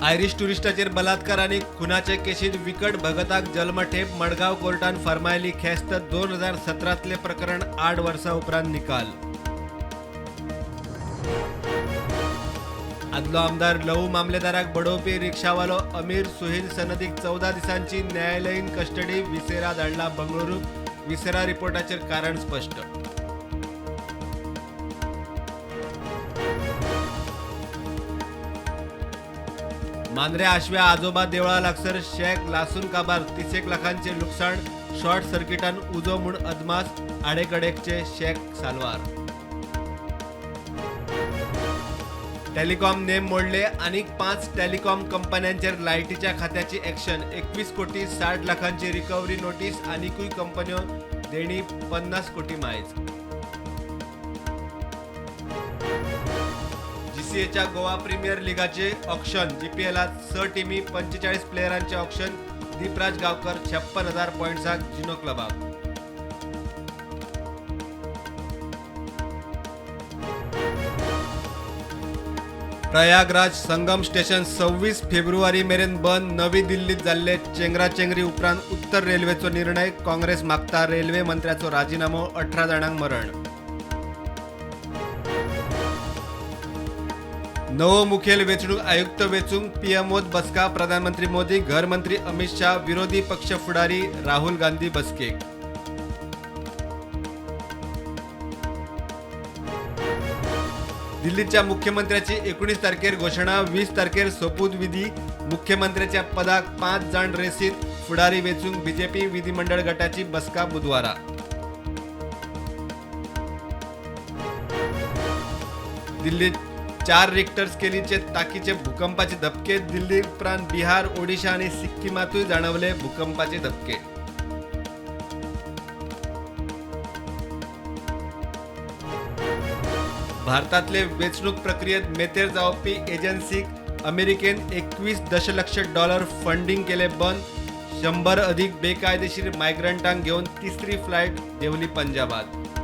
Irish टुरिस्टाचेर बलात्कार आणि खुनाचे केशीत विकट भगताक जल्मठेप मडगाव कोर्टान फरमायली खेस्त 2017तले प्रकरण 8 वर्सां उपरांत निकाल. आदलो आमदार लहू मामलेदाराक बडोवपी रिक्षावालो अमीर सुहील सनदीक 14 दिसांची न्यायालयीन कस्टडी विसेरा धाडला बंगळुरू. विसेरा रिपोर्टाचेर कारण स्पष्ट. मांद्रे आशव्या आजोबा देवळा लागसर शेक लासून काबार 30 लाखांचे लुकसाण. शॉर्ट सर्किटान उजो म्हूण अदमास. आडेकडेकचे शेक साल्वार. टेलिकॉम नेम मोडले. आनीक 5 टेलिकॉम कंपन्यांचेर लायटीच्या खात्याची ॲक्शन. 21 कोटी 60 लाखांची रिकव्हरी नोटीस. आनीकूय कंपन्यो देणी 50 कोटी मायज. जीसीएच्या गोवा प्रीमियर लीगाचे ऑक्शन. जीपीएलात 6 टीमी 45 प्लेयरांचे ऑक्शन. दीपराज गावकर 56,000 पॉइंट्साक जिनो क्लबाक. प्रयागराज संगम स्टेशन 26 फेब्रुवारी मेरेन बंद. नवी दिल्लीत जाल्ले चेंगराचेंगरी उपरांत उत्तर रेल्वेचो निर्णय. काँग्रेस मागता रेल्वे मंत्र्याचो राजीनामो. 18 जाणांक मरण. नवो मुखेल वेंचणूक आयुक्त वेंचूंक पीएमओत बसका. प्रधानमंत्री मोदी, गृहमंत्री अमित शाह, विरोधी पक्ष फुडारी राहुल गांधी बसकेक. दिल्लीच्या मुख्यमंत्र्याची 19 तारखेर घोषणा. 20 तारखेर सोपूत विधी. मुख्यमंत्र्याच्या पदाक 5 जाण रेसीत. फुडारी वेंचूंक बीजेपी विधिमंडळ गटाची बसका बुधवारा. दिल्लीत 4 रिक्टर स्केलीचे ताकीचे भूकंपाचे धपके. दिल्ली उपरांत बिहार, ओडिशा आणि सिक्कीमातूय जाणवले भूकंपाचे धपके. भारतातले वेंचणूक प्रक्रियेत मेतेर जावपी एजन्सीक अमेरिकेन $21 दशलक्ष फंडिंग केले बंद. 100 अधिक बेकायदेशीर मायग्रंटांक घेवन तिसरी फ्लायट देंवली पंजाबात.